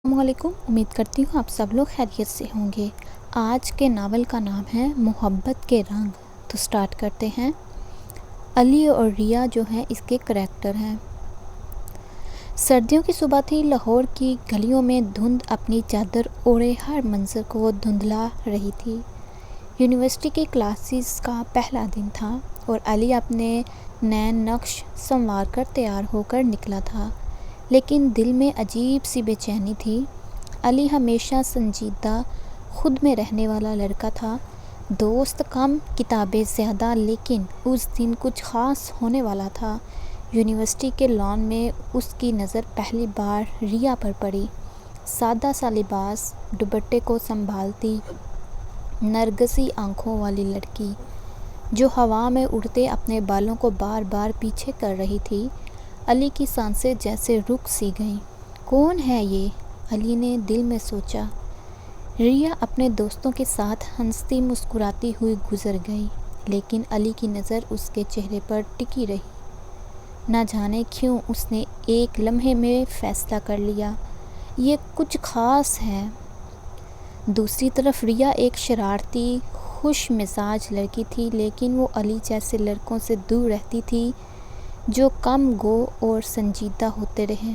السلام علیکم، امید کرتی ہوں آپ سب لوگ خیریت سے ہوں گے۔ آج کے ناول کا نام ہے محبت کے رنگ۔ تو سٹارٹ کرتے ہیں۔ علی اور ریا جو ہیں اس کے کریکٹر ہیں۔ سردیوں کی صبح تھی، لاہور کی گلیوں میں دھند اپنی چادر اوڑھے ہر منظر کو وہ دھندلا رہی تھی۔ یونیورسٹی کی کلاسز کا پہلا دن تھا اور علی اپنے نین نقش سنوار کر تیار ہو کر نکلا تھا، لیکن دل میں عجیب سی بے چینی تھی۔ علی ہمیشہ سنجیدہ، خود میں رہنے والا لڑکا تھا، دوست کم، کتابیں زیادہ، لیکن اس دن کچھ خاص ہونے والا تھا۔ یونیورسٹی کے لان میں اس کی نظر پہلی بار ریا پر پڑی۔ سادہ سا لباس، دوپٹے کو سنبھالتی نرگسی آنکھوں والی لڑکی، جو ہوا میں اڑتے اپنے بالوں کو بار بار پیچھے کر رہی تھی۔ علی کی سانسیں جیسے رک سی گئیں۔ کون ہے یہ؟ علی نے دل میں سوچا۔ ریا اپنے دوستوں کے ساتھ ہنستی مسکراتی ہوئی گزر گئی، لیکن علی کی نظر اس کے چہرے پر ٹکی رہی۔ نہ جانے کیوں اس نے ایک لمحے میں فیصلہ کر لیا، یہ کچھ خاص ہے۔ دوسری طرف ریا ایک شرارتی، خوش مزاج لڑکی تھی، لیکن وہ علی جیسے لڑکوں سے دور رہتی تھی جو کم گو اور سنجیدہ ہوتے رہے۔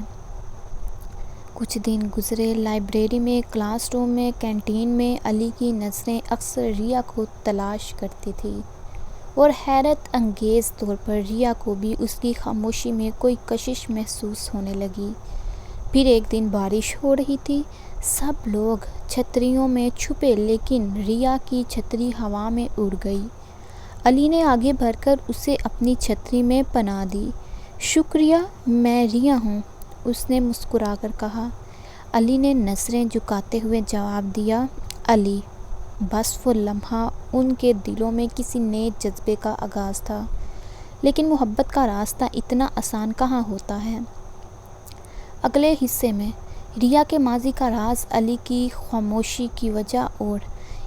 کچھ دن گزرے، لائبریری میں، کلاس روم میں، کینٹین میں علی کی نظریں اکثر ریا کو تلاش کرتی تھیں، اور حیرت انگیز طور پر ریا کو بھی اس کی خاموشی میں کوئی کشش محسوس ہونے لگی۔ پھر ایک دن بارش ہو رہی تھی، سب لوگ چھتریوں میں چھپے، لیکن ریا کی چھتری ہوا میں اڑ گئی۔ علی نے آگے بڑھ کر اسے اپنی چھتری میں پناہ دی۔ شکریہ، میں ریا ہوں، اس نے مسکرا کر کہا۔ علی نے نظریں جھکاتے ہوئے جواب دیا، علی۔ بس وہ لمحہ ان کے دلوں میں کسی نئے جذبے کا آغاز تھا، لیکن محبت کا راستہ اتنا آسان کہاں ہوتا ہے۔ اگلے حصے میں ریا کے ماضی کا راز، علی کی خاموشی کی وجہ اور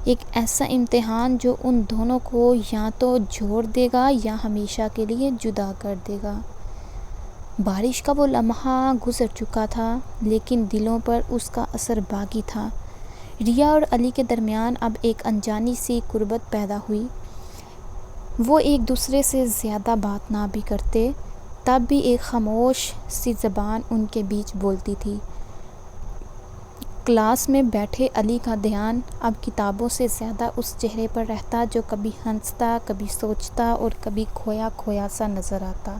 ایک ایسا امتحان جو ان دونوں کو یا تو جوڑ دے گا یا ہمیشہ کے لیے جدا کر دے گا۔ بارش کا وہ لمحہ گزر چکا تھا، لیکن دلوں پر اس کا اثر باقی تھا۔ ریا اور علی کے درمیان اب ایک انجانی سی قربت پیدا ہوئی۔ وہ ایک دوسرے سے زیادہ بات نہ بھی کرتے، تب بھی ایک خاموش سی زبان ان کے بیچ بولتی تھی۔ کلاس میں بیٹھے علی کا دھیان اب کتابوں سے زیادہ اس چہرے پر رہتا جو کبھی ہنستا، کبھی سوچتا اور کبھی کھویا کھویا سا نظر آتا۔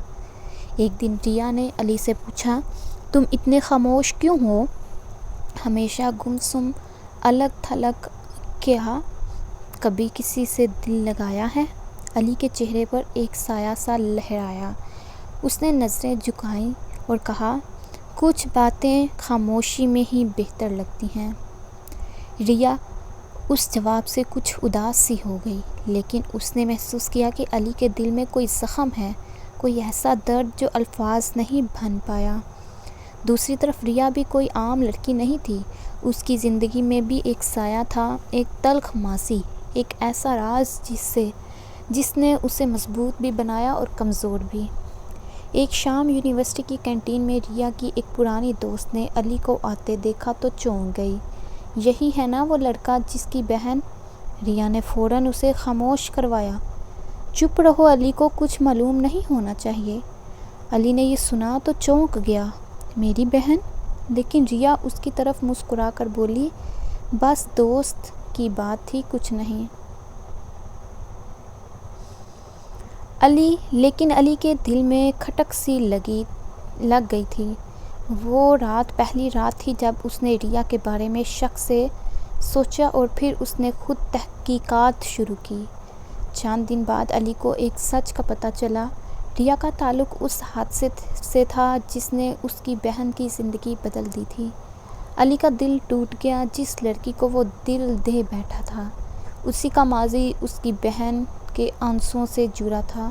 ایک دن ریا نے علی سے پوچھا، تم اتنے خاموش کیوں ہو؟ ہمیشہ گمسم، الگ تھلگ، کیا کبھی کسی سے دل لگایا ہے؟ علی کے چہرے پر ایک سایہ سا لہرایا۔ اس نے نظریں جھکائیں اور کہا، کچھ باتیں خاموشی میں ہی بہتر لگتی ہیں۔ ریا اس جواب سے کچھ اداس سی ہو گئی، لیکن اس نے محسوس کیا کہ علی کے دل میں کوئی زخم ہے، کوئی ایسا درد جو الفاظ نہیں بن پایا۔ دوسری طرف ریا بھی کوئی عام لڑکی نہیں تھی، اس کی زندگی میں بھی ایک سایہ تھا، ایک تلخ ماضی، ایک ایسا راز جس نے اسے مضبوط بھی بنایا اور کمزور بھی۔ ایک شام یونیورسٹی کی کینٹین میں ریا کی ایک پرانی دوست نے علی کو آتے دیکھا تو چونک گئی۔ یہی ہے نا وہ لڑکا جس کی بہن؟ ریا نے فوراً اسے خاموش کروایا۔ چپ رہو، علی کو کچھ معلوم نہیں ہونا چاہیے۔ علی نے یہ سنا تو چونک گیا، میری بہن؟ لیکن ریا اس کی طرف مسکرا کر بولی، بس دوست کی بات تھی، کچھ نہیں۔ لیکن علی کے دل میں کھٹک سی لگ گئی تھی۔ وہ رات پہلی رات تھی جب اس نے ریا کے بارے میں شک سے سوچا اور پھر اس نے خود تحقیقات شروع کی۔ چند دن بعد علی کو ایک سچ کا پتہ چلا۔ ریا کا تعلق اس حادثے سے تھا جس نے اس کی بہن کی زندگی بدل دی تھی۔ علی کا دل ٹوٹ گیا، جس لڑکی کو وہ دل دے بیٹھا تھا، اسی کا ماضی اس کی بہن کے آنسوؤں سے جڑا تھا۔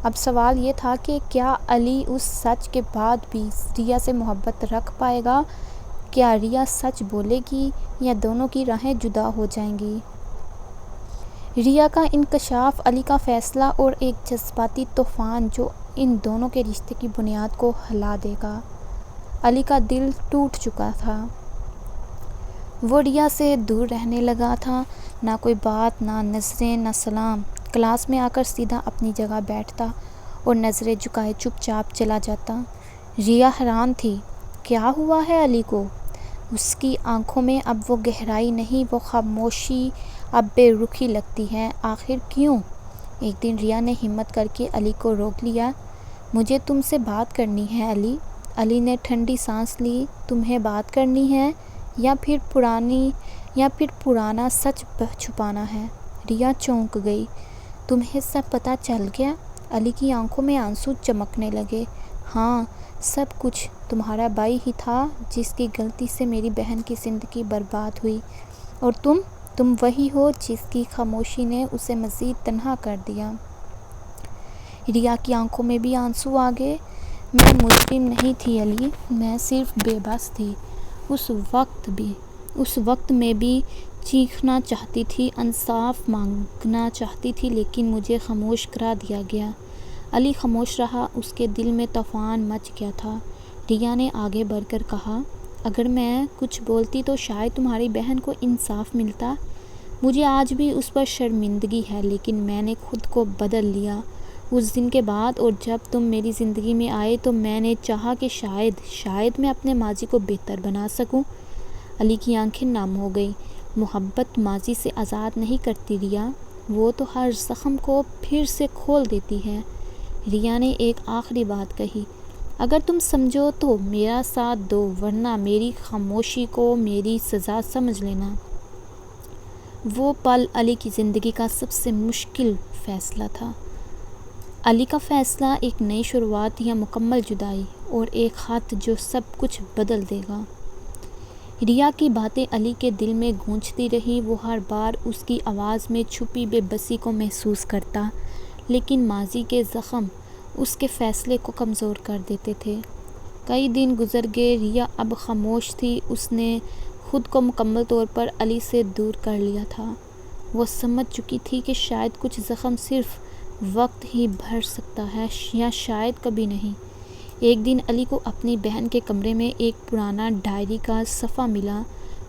اب سوال یہ تھا کہ کیا علی اس سچ کے بعد بھی ریا سے محبت رکھ پائے گا؟ کیا ریا سچ بولے گی یا دونوں کی راہیں جدا ہو جائیں گی؟ ریا کا انکشاف، علی کا فیصلہ اور ایک جذباتی طوفان جو ان دونوں کے رشتے کی بنیاد کو ہلا دے گا۔ علی کا دل ٹوٹ چکا تھا۔ وہ ریا سے دور رہنے لگا تھا، نہ کوئی بات، نہ نظریں، نہ سلام۔ کلاس میں آ کر سیدھا اپنی جگہ بیٹھتا اور نظریں جھکائے چپ چاپ چلا جاتا۔ ریا حیران تھی، کیا ہوا ہے علی کو؟ اس کی آنکھوں میں اب وہ گہرائی نہیں، وہ خاموشی اب بے رخی لگتی ہے۔ آخر کیوں؟ ایک دن ریا نے ہمت کر کے علی کو روک لیا۔ مجھے تم سے بات کرنی ہے علی۔ علی نے ٹھنڈی سانس لی۔ تمہیں بات کرنی ہے یا پھر پرانا سچ چھپانا ہے؟ ریا چونک گئی۔ تمہیں سب پتہ چل گیا؟ علی کی آنکھوں میں آنسو چمکنے لگے۔ ہاں، سب کچھ۔ تمہارا بھائی ہی تھا جس کی غلطی سے میری بہن کی زندگی برباد ہوئی، اور تم وہی ہو جس کی خاموشی نے اسے مزید تنہا کر دیا۔ ریا کی آنکھوں میں بھی آنسو آ گئے۔ میں مجرم نہیں تھی علی، میں صرف بے بس تھی۔ اس وقت میں بھی چیخنا چاہتی تھی، انصاف مانگنا چاہتی تھی، لیکن مجھے خاموش کرا دیا گیا۔ علی خاموش رہا، اس کے دل میں طوفان مچ گیا تھا۔ ریا نے آگے بڑھ کر کہا، اگر میں کچھ بولتی تو شاید تمہاری بہن کو انصاف ملتا۔ مجھے آج بھی اس پر شرمندگی ہے، لیکن میں نے خود کو بدل لیا۔ اس دن کے بعد اور جب تم میری زندگی میں آئے تو میں نے چاہا کہ شاید میں اپنے ماضی کو بہتر بنا سکوں۔ علی کی آنکھیں نم ہو گئی۔ محبت ماضی سے آزاد نہیں کرتی ریا، وہ تو ہر زخم کو پھر سے کھول دیتی ہے۔ ریا نے ایک آخری بات کہی، اگر تم سمجھو تو میرا ساتھ دو، ورنہ میری خاموشی کو میری سزا سمجھ لینا۔ وہ پل علی کی زندگی کا سب سے مشکل فیصلہ تھا۔ علی کا فیصلہ، ایک نئی شروعات یا مکمل جدائی، اور ایک خط جو سب کچھ بدل دے گا۔ ریا کی باتیں علی کے دل میں گونجتی رہی، وہ ہر بار اس کی آواز میں چھپی بے بسی کو محسوس کرتا، لیکن ماضی کے زخم اس کے فیصلے کو کمزور کر دیتے تھے۔ کئی دن گزر گئے، ریا اب خاموش تھی۔ اس نے خود کو مکمل طور پر علی سے دور کر لیا تھا۔ وہ سمجھ چکی تھی کہ شاید کچھ زخم صرف وقت ہی بھر سکتا ہے، یا شاید کبھی نہیں۔ ایک دن علی کو اپنی بہن کے کمرے میں ایک پرانا ڈائری کا صفحہ ملا۔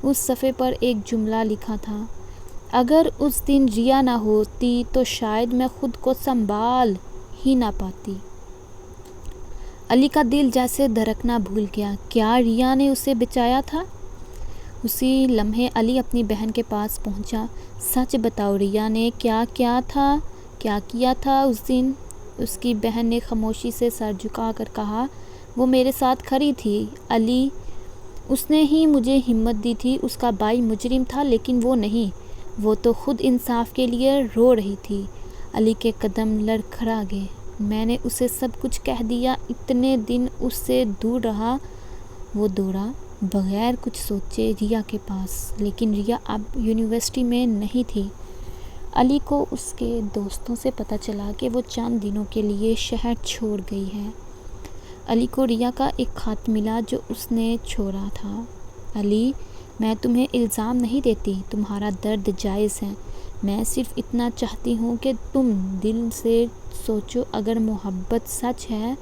اس صفحے پر ایک جملہ لکھا تھا، اگر اس دن ریا نہ ہوتی تو شاید میں خود کو سنبھال ہی نہ پاتی۔ علی کا دل جیسے دھڑکنا بھول گیا۔ کیا ریا نے اسے بچایا تھا؟ اسی لمحے علی اپنی بہن کے پاس پہنچا۔ سچ بتاؤ، ریا نے کیا کیا تھا اس دن؟ اس کی بہن نے خاموشی سے سر جھکا کر کہا، وہ میرے ساتھ کھڑی تھی علی، اس نے ہی مجھے ہمت دی تھی۔ اس کا بھائی مجرم تھا، لیکن وہ نہیں، وہ تو خود انصاف کے لیے رو رہی تھی۔ علی کے قدم لڑکھڑا گئے۔ میں نے اسے سب کچھ کہہ دیا، اتنے دن اس سے دور رہا۔ وہ دوڑا بغیر کچھ سوچے ریا کے پاس، لیکن ریا اب یونیورسٹی میں نہیں تھی۔ علی کو اس کے دوستوں سے پتہ چلا کہ وہ چند دنوں کے لیے شہر چھوڑ گئی ہے۔ علی کو ریا کا ایک خط ملا جو اس نے چھوڑا تھا۔ علی، میں تمہیں الزام نہیں دیتی، تمہارا درد جائز ہے، میں صرف اتنا چاہتی ہوں کہ تم دل سے سوچو، اگر محبت سچ ہے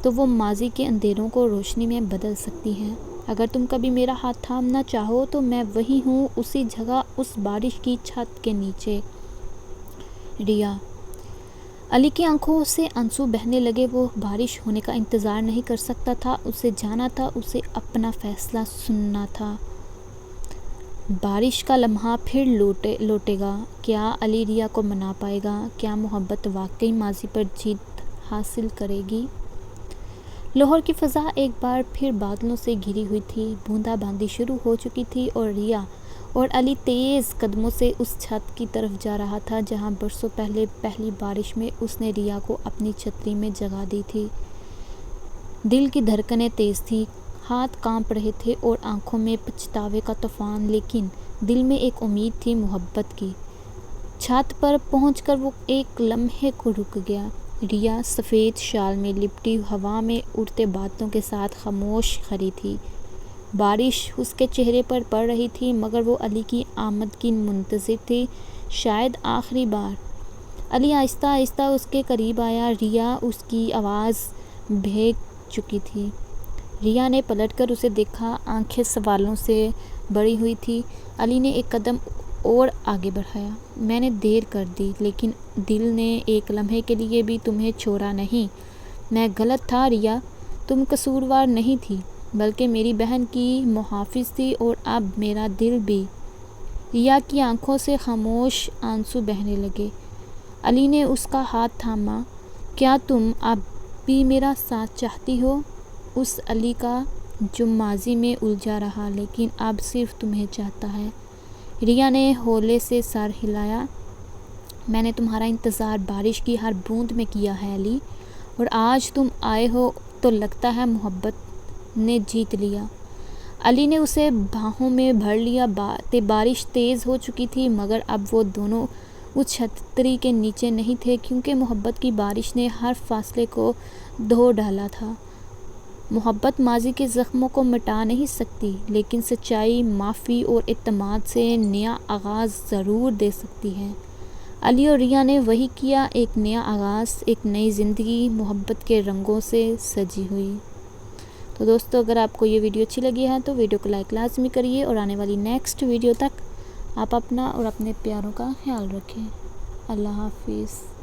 تو وہ ماضی کے اندھیروں کو روشنی میں بدل سکتی ہے۔ اگر تم کبھی میرا ہاتھ تھامنا چاہو تو میں وہی ہوں، اسی جگہ، اس بارش کی چھت کے نیچے۔ ریا۔ علی کی آنکھوں سے آنسو بہنے لگے۔ وہ بارش ہونے کا انتظار نہیں کر سکتا تھا، اسے جانا تھا، اسے اپنا فیصلہ سننا تھا۔ بارش کا لمحہ پھر لوٹے گا۔ کیا علی ریا کو منا پائے گا؟ کیا محبت واقعی ماضی پر جیت حاصل کرے گی؟ لاہور کی فضا ایک بار پھر بادلوں سے گھری ہوئی تھی، بوندا باندی شروع ہو چکی تھی، اور ریا اور علی تیز قدموں سے اس چھت کی طرف جا رہا تھا جہاں برسوں پہلے پہلی بارش میں اس نے ریا کو اپنی چھتری میں جگہ دی تھی۔ دل کی دھڑکنیں تیز تھیں، ہاتھ کانپ رہے تھے اور آنکھوں میں پچھتاوے کا طوفان، لیکن دل میں ایک امید تھی، محبت کی۔ چھت پر پہنچ کر وہ ایک لمحے کو رک گیا۔ ریا سفید شال میں لپٹی ہوا میں اڑتے بادلوں کے ساتھ خاموش کھڑی تھی۔ بارش اس کے چہرے پر پڑ رہی تھی، مگر وہ علی کی آمد کی منتظر تھی، شاید آخری بار۔ علی آہستہ آہستہ اس کے قریب آیا۔ ریا، اس کی آواز بھیگ چکی تھی۔ ریا نے پلٹ کر اسے دیکھا، آنکھیں سوالوں سے بڑی ہوئی تھی۔ علی نے ایک قدم اور آگے بڑھایا۔ میں نے دیر کر دی، لیکن دل نے ایک لمحے کے لیے بھی تمہیں چھوڑا نہیں۔ میں غلط تھا ریا، تم قصوروار نہیں تھی، بلکہ میری بہن کی محافظ تھی، اور اب میرا دل بھی۔ ریا کی آنکھوں سے خاموش آنسو بہنے لگے۔ علی نے اس کا ہاتھ تھاما۔ کیا تم اب بھی میرا ساتھ چاہتی ہو؟ اس علی کا جو ماضی میں الجھا رہا لیکن اب صرف تمہیں چاہتا ہے۔ ریا نے ہولے سے سر ہلایا۔ میں نے تمہارا انتظار بارش کی ہر بوند میں کیا ہے علی، اور آج تم آئے ہو تو لگتا ہے محبت نے جیت لیا۔ علی نے اسے باہوں میں بھر لیا۔ بارش تیز ہو چکی تھی، مگر اب وہ دونوں اس چھتری کے نیچے نہیں تھے، کیونکہ محبت کی بارش نے ہر فاصلے کو دھو ڈالا تھا۔ محبت ماضی کے زخموں کو مٹا نہیں سکتی، لیکن سچائی، معافی اور اعتماد سے نیا آغاز ضرور دے سکتی ہے۔ علی اور ریا نے وہی کیا، ایک نیا آغاز، ایک نئی زندگی محبت کے رنگوں سے سجی ہوئی۔ تو دوستو، اگر آپ کو یہ ویڈیو اچھی لگی ہے تو ویڈیو کو لائک لازمی کریے، اور آنے والی نیکسٹ ویڈیو تک آپ اپنا اور اپنے پیاروں کا خیال رکھیں۔ اللہ حافظ۔